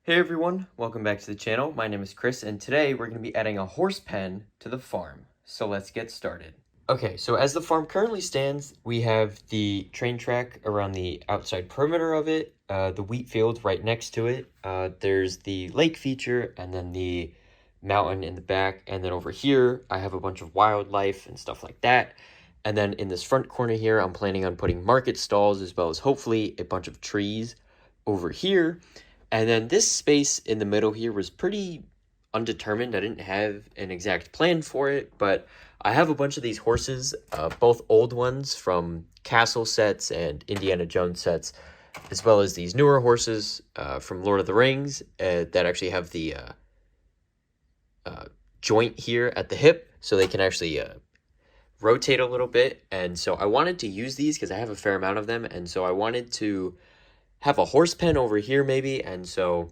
Hey everyone, welcome back to the channel. My name is Chris and today we're going to be adding a horse pen to the farm. So let's get started. Okay, so as the farm currently stands, we have the train track around the outside perimeter of it, the wheat field right next to it, there's the lake feature, and then the mountain in the back, and then over here I have a bunch of wildlife and stuff like that. And then in this front corner here, I'm planning on putting market stalls as well as hopefully a bunch of trees over here. And then this space in the middle here was pretty undetermined. I didn't have an exact plan for it, but I have a bunch of these horses, both old ones from Castle sets and Indiana Jones sets, as well as these newer horses from Lord of the Rings that actually have the joint here at the hip, so they can actually rotate a little bit. And so I wanted to use these because I have a fair amount of them, and so I wanted to have a horse pen over here maybe, and so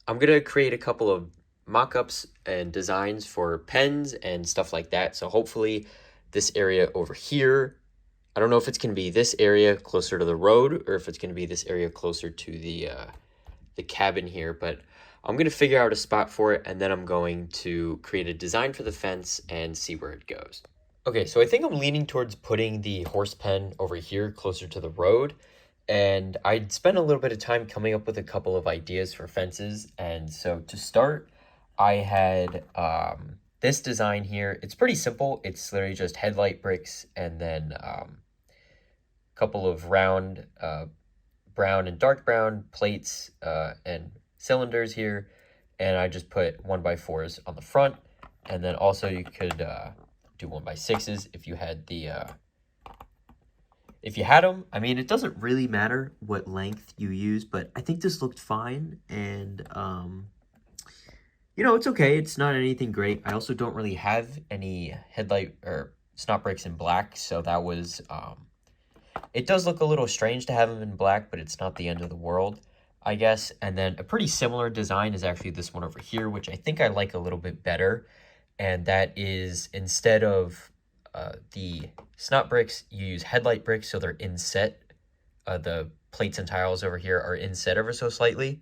I'm gonna create a couple of mock-ups and designs for pens and stuff like that. So hopefully this area over here, I don't know if it's gonna be this area closer to the road or if it's gonna be this area closer to the cabin here, but I'm gonna figure out a spot for it, and then I'm going to create a design for the fence and see where it goes. Okay, so I think I'm leaning towards putting the horse pen over here closer to the road. And I'd spent a little bit of time coming up with a couple of ideas for fences. And so to start, I had this design here. It's pretty simple. It's literally just headlight bricks and then a couple of round brown and dark brown plates and cylinders here. And I just put 1x4s on the front. And then also you could do 1x6s if you had the... If you had them, I mean, it doesn't really matter what length you use, but I think this looked fine, and, it's okay. It's not anything great. I also don't really have any headlight or snot brakes in black, so that was, it does look a little strange to have them in black, but it's not the end of the world, I guess. And then a pretty similar design is actually this one over here, which I think I like a little bit better, and that is instead of the snot bricks, you use headlight bricks, so they're inset. The plates and tiles over here are inset ever so slightly.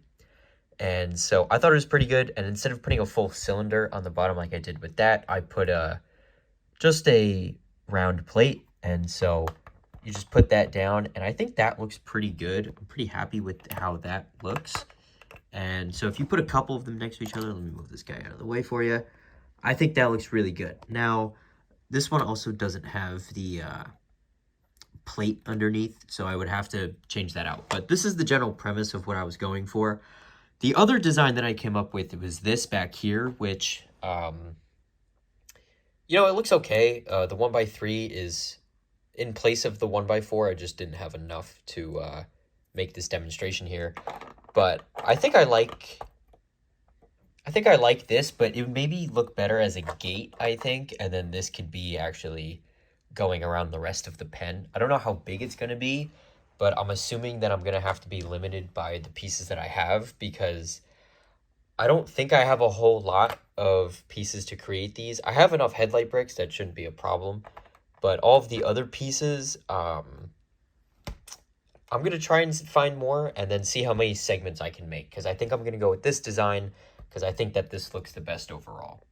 And so I thought it was pretty good. And instead of putting a full cylinder on the bottom like I did with that, I put just a round plate. And so you just put that down. And I think that looks pretty good. I'm pretty happy with how that looks. And so if you put a couple of them next to each other, let me move this guy out of the way for you. I think that looks really good. Now, this one also doesn't have the plate underneath, so I would have to change that out. But this is the general premise of what I was going for. The other design that I came up with was this back here, which, it looks okay. The 1x3 is in place of the 1x4. I just didn't have enough to make this demonstration here. But I think I like this, but it would maybe look better as a gate, I think, and then this could be actually going around the rest of the pen. I don't know how big it's going to be, but I'm assuming that I'm going to have to be limited by the pieces that I have, because I don't think I have a whole lot of pieces to create these. I have enough headlight bricks, that shouldn't be a problem, but all of the other pieces, I'm going to try and find more and then see how many segments I can make, because I think I'm going to go with this design, because I think that this looks the best overall.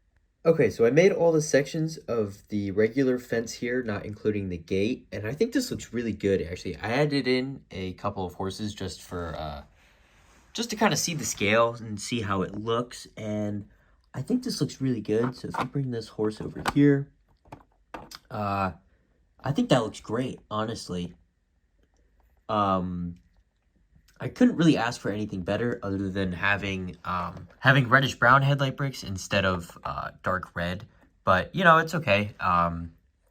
Okay, so I made all the sections of the regular fence here, not including the gate, and I think this looks really good, actually. I added in a couple of horses just for, just to kind of see the scale and see how it looks, and I think this looks really good. So if you bring this horse over here, I think that looks great, honestly. I couldn't really ask for anything better other than having reddish brown headlight bricks instead of dark red. But, it's okay.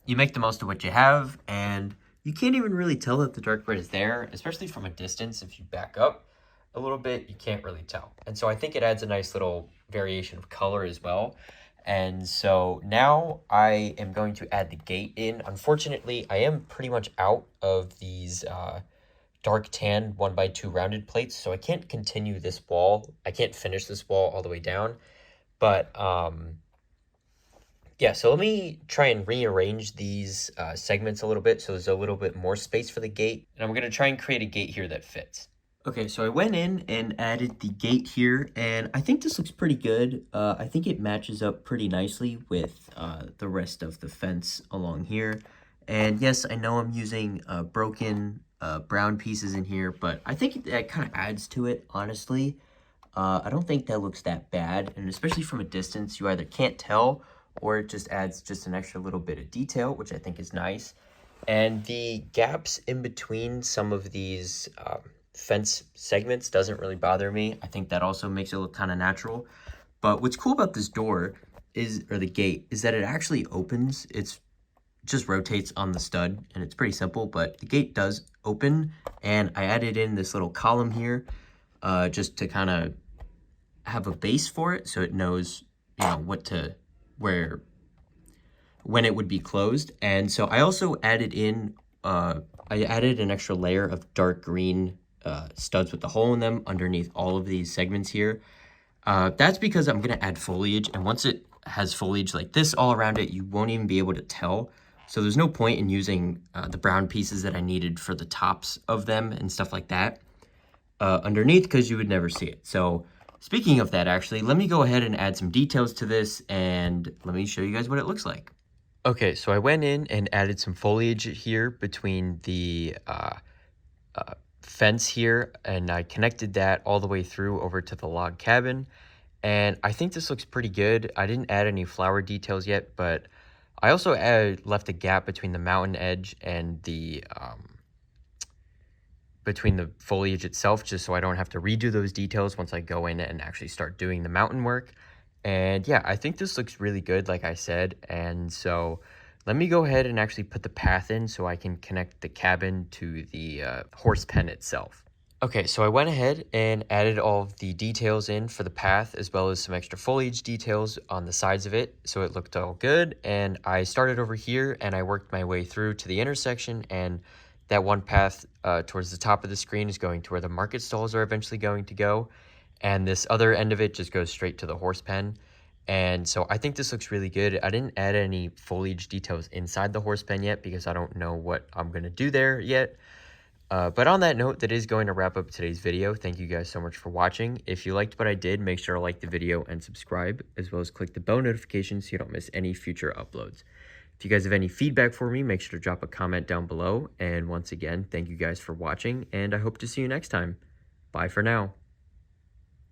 You make the most of what you have, and you can't even really tell that the dark red is there, especially from a distance. If you back up a little bit, you can't really tell. And so I think it adds a nice little variation of color as well. And so now I am going to add the gate in. Unfortunately, I am pretty much out of these dark tan 1x2 rounded plates, so I can't continue this wall. I can't finish this wall all the way down, but yeah, so let me try and rearrange these segments a little bit so there's a little bit more space for the gate, and I'm going to try and create a gate here that fits. Okay, so I went in and added the gate here, and I think this looks pretty good. I think it matches up pretty nicely with the rest of the fence along here. And yes, I know I'm using broken brown pieces in here, but I think that kind of adds to it, honestly. I don't think that looks that bad, and especially from a distance, you either can't tell or it just adds just an extra little bit of detail, which I think is nice. And the gaps in between some of these fence segments doesn't really bother me. I think that also makes it look kind of natural. But what's cool about this door is, or the gate, is that it actually opens. It's just rotates on the stud, and it's pretty simple, but the gate does open, and I added in this little column here just to kind of have a base for it so it knows, you know, where when it would be closed. And so I also added in, I added an extra layer of dark green studs with the hole in them underneath all of these segments here. That's because I'm gonna add foliage, and once it has foliage like this all around it, you won't even be able to tell. So there's no point in using the brown pieces that I needed for the tops of them and stuff like that underneath, because you would never see it. So speaking of that, actually, let me go ahead and add some details to this, and let me show you guys what it looks like. Okay, so I went in and added some foliage here between the fence here, and I connected that all the way through over to the log cabin. And I think this looks pretty good. I didn't add any flower details yet, but I also left a gap between the mountain edge and the between the foliage itself, just so I don't have to redo those details once I go in and actually start doing the mountain work. And yeah, I think this looks really good, like I said. And so let me go ahead and actually put the path in so I can connect the cabin to the horse pen itself. Okay, so I went ahead and added all of the details in for the path, as well as some extra foliage details on the sides of it, so it looked all good. And I started over here and I worked my way through to the intersection, and that one path towards the top of the screen is going to where the market stalls are eventually going to go. And this other end of it just goes straight to the horse pen. And so I think this looks really good. I didn't add any foliage details inside the horse pen yet because I don't know what I'm going to do there yet. But on that note, that is going to wrap up today's video. Thank you guys so much for watching. If you liked what I did, make sure to like the video and subscribe, as well as click the bell notification so you don't miss any future uploads. If you guys have any feedback for me, make sure to drop a comment down below. And once again, thank you guys for watching, and I hope to see you next time. Bye for now.